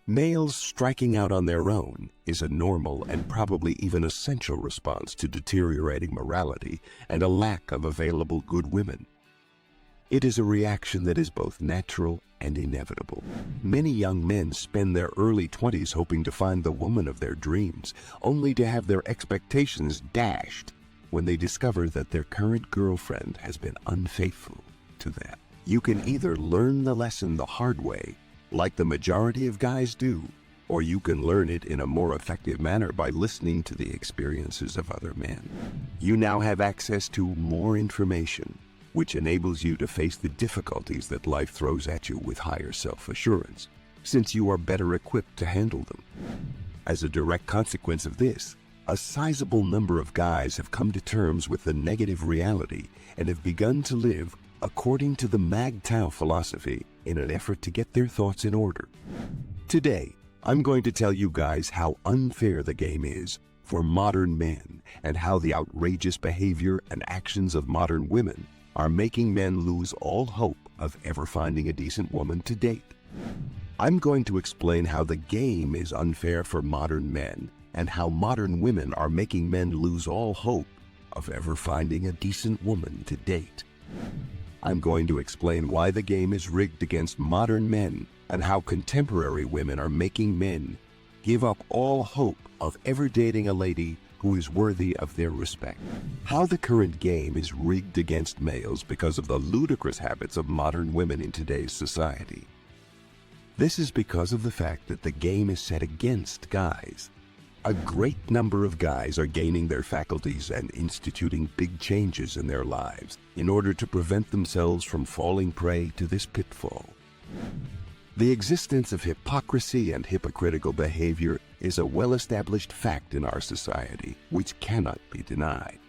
Males striking out on their own is a normal and probably even essential response to deteriorating morality and a lack of available good women. It is a reaction that is both natural and inevitable. Many young men spend their early 20s hoping to find the woman of their dreams, only to have their expectations dashed when they discover that their current girlfriend has been unfaithful to them. You can either learn the lesson the hard way, like the majority of guys do, or you can learn it in a more effective manner by listening to the experiences of other men. You now have access to more information, which enables you to face the difficulties that life throws at you with higher self-assurance, since you are better equipped to handle them. As a direct consequence of this, a sizable number of guys have come to terms with the negative reality and have begun to live according to the MGTOW philosophy in an effort to get their thoughts in order. Today, I'm going to tell you guys how unfair the game is for modern men and how the outrageous behavior and actions of modern women are making men lose all hope of ever finding a decent woman to date. I'm going to explain how the game is unfair for modern men and how modern women are making men lose all hope of ever finding a decent woman to date. I'm going to explain why the game is rigged against modern men and how contemporary women are making men give up all hope of ever dating a lady who is worthy of their respect. How the current game is rigged against males because of the ludicrous habits of modern women in today's society. This is because of the fact that the game is set against guys. A great number of guys are gaining their faculties and instituting big changes in their lives in order to prevent themselves from falling prey to this pitfall. The existence of hypocrisy and hypocritical behavior is a well-established fact in our society, which cannot be denied.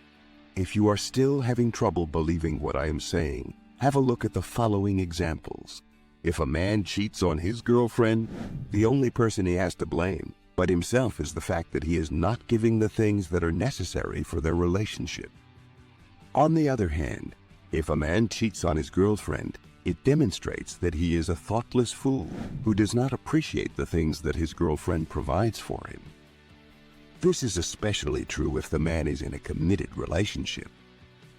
If you are still having trouble believing what I am saying, have a look at the following examples. If a man cheats on his girlfriend, the only person he has to blame but himself is the fact that he is not giving the things that are necessary for their relationship. On the other hand, if a man cheats on his girlfriend, it demonstrates that he is a thoughtless fool who does not appreciate the things that his girlfriend provides for him. This is especially true if the man is in a committed relationship.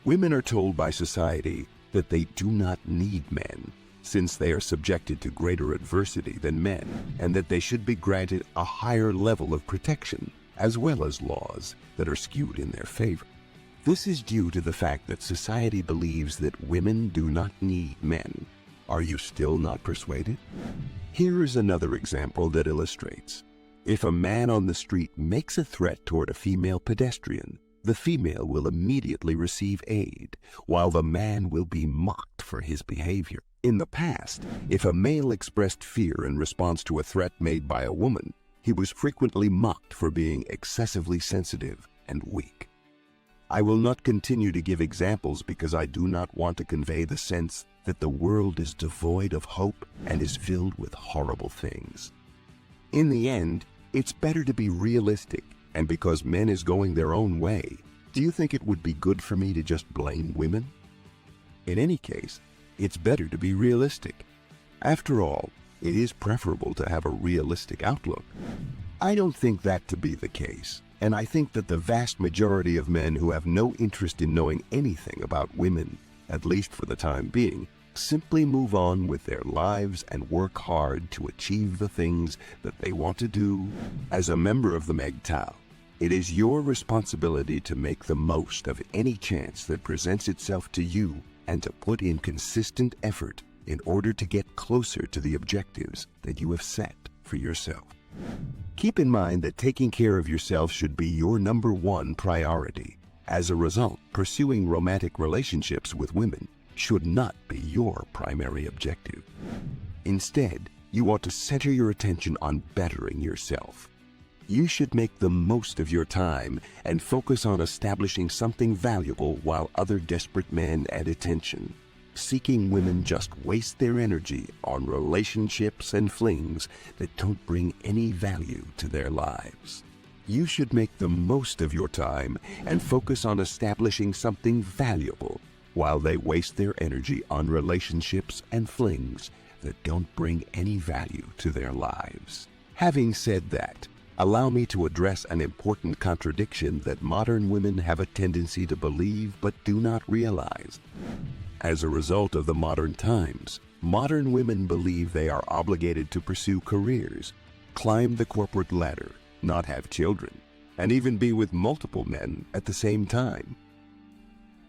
Women are told by society that they do not need men, since they are subjected to greater adversity than men, and that they should be granted a higher level of protection, as well as laws that are skewed in their favor. This is due to the fact that society believes that women do not need men. Are you still not persuaded? Here is another example that illustrates. If a man on the street makes a threat toward a female pedestrian, the female will immediately receive aid, while the man will be mocked for his behavior. In the past, if a male expressed fear in response to a threat made by a woman, he was frequently mocked for being excessively sensitive and weak. I will not continue to give examples because I do not want to convey the sense that the world is devoid of hope and is filled with horrible things. In the end, it's better to be realistic, and because men is going their own way, do you think it would be good for me to just blame women? In any case, it's better to be realistic. After all, it is preferable to have a realistic outlook. I don't think that to be the case, and I think that the vast majority of men who have no interest in knowing anything about women, at least for the time being, simply move on with their lives and work hard to achieve the things that they want to do. As a member of the MGTOW, it is your responsibility to make the most of any chance that presents itself to you and to put in consistent effort in order to get closer to the objectives that you have set for yourself. Keep in mind that taking care of yourself should be your number one priority. As a result, pursuing romantic relationships with women should not be your primary objective. Instead, you want to center your attention on bettering yourself. You should make the most of your time and focus on establishing something valuable while other desperate men add attention. Seeking women just waste their energy on relationships and flings that don't bring any value to their lives. You should make the most of your time and focus on establishing something valuable while they waste their energy on relationships and flings that don't bring any value to their lives. Having said that, allow me to address an important contradiction that modern women have a tendency to believe but do not realize. As a result of the modern times, modern women believe they are obligated to pursue careers, climb the corporate ladder, not have children, and even be with multiple men at the same time.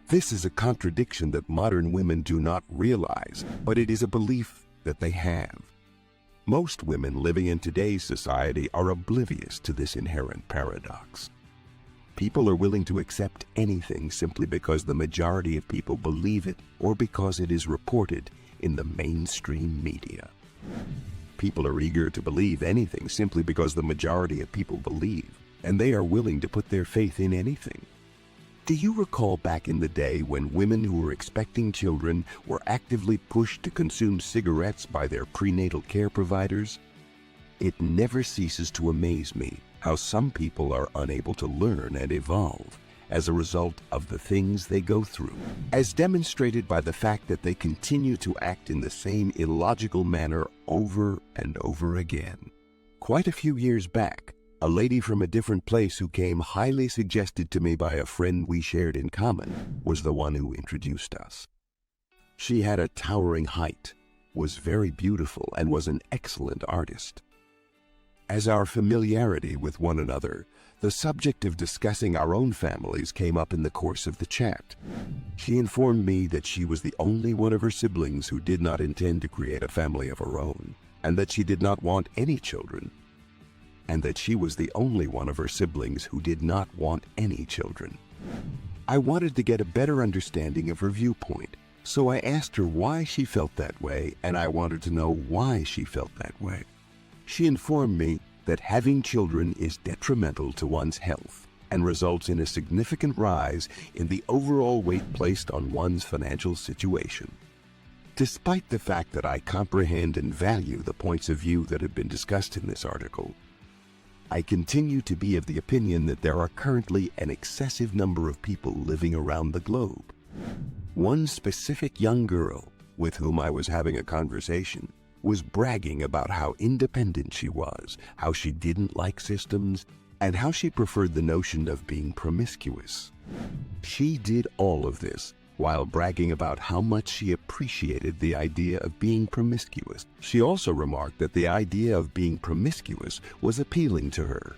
This is a contradiction that modern women do not realize, but it is a belief that they have. Most women living in today's society are oblivious to this inherent paradox. People are willing to accept anything simply because the majority of people believe it or because it is reported in the mainstream media. People are eager to believe anything simply because the majority of people believe, and they are willing to put their faith in anything. Do you recall back in the day when women who were expecting children were actively pushed to consume cigarettes by their prenatal care providers? It never ceases to amaze me how some people are unable to learn and evolve as a result of the things they go through, as demonstrated by the fact that they continue to act in the same illogical manner over and over again. Quite a few years back, a lady from a different place who came highly suggested to me by a friend we shared in common was the one who introduced us. She had a towering height, was very beautiful, and was an excellent artist. As our familiarity with one another, the subject of discussing our own families came up in the course of the chat. She informed me that she was the only one of her siblings who did not intend to create a family of her own, and that she did not want any children, and that she was the only one of her siblings who did not want any children. I wanted to get a better understanding of her viewpoint, so I asked her why she felt that way, and I wanted to know why she felt that way. She informed me that having children is detrimental to one's health and results in a significant rise in the overall weight placed on one's financial situation. Despite the fact that I comprehend and value the points of view that have been discussed in this article, I continue to be of the opinion that there are currently an excessive number of people living around the globe. One specific young girl with whom I was having a conversation was bragging about how independent she was, how she didn't like systems, and how she preferred the notion of being promiscuous. She did all of this while bragging about how much she appreciated the idea of being promiscuous. She also remarked that the idea of being promiscuous was appealing to her.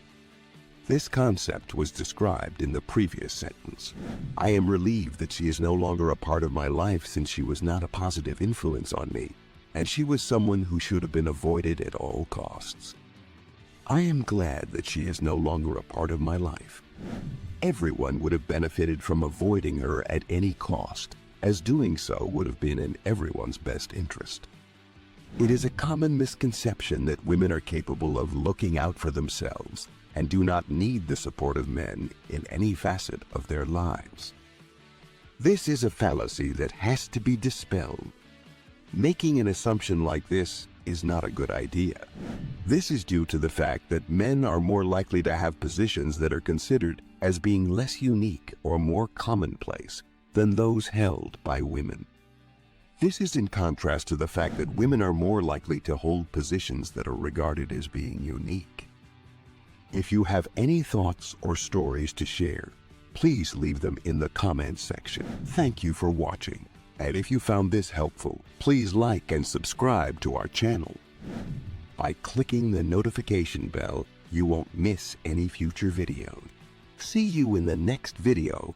This concept was described in the previous sentence. I am relieved that she is no longer a part of my life, since she was not a positive influence on me, and she was someone who should have been avoided at all costs. I am glad that she is no longer a part of my life. Everyone would have benefited from avoiding her at any cost, as doing so would have been in everyone's best interest. It is a common misconception that women are capable of looking out for themselves and do not need the support of men in any facet of their lives. This is a fallacy that has to be dispelled. Making an assumption like this is not a good idea. This is due to the fact that men are more likely to have positions that are considered as being less unique or more commonplace than those held by women. This is in contrast to the fact that women are more likely to hold positions that are regarded as being unique. If you have any thoughts or stories to share, please leave them in the comments section. Thank you for watching. And if you found this helpful, please like and subscribe to our channel. By clicking the notification bell, you won't miss any future videos. See you in the next video.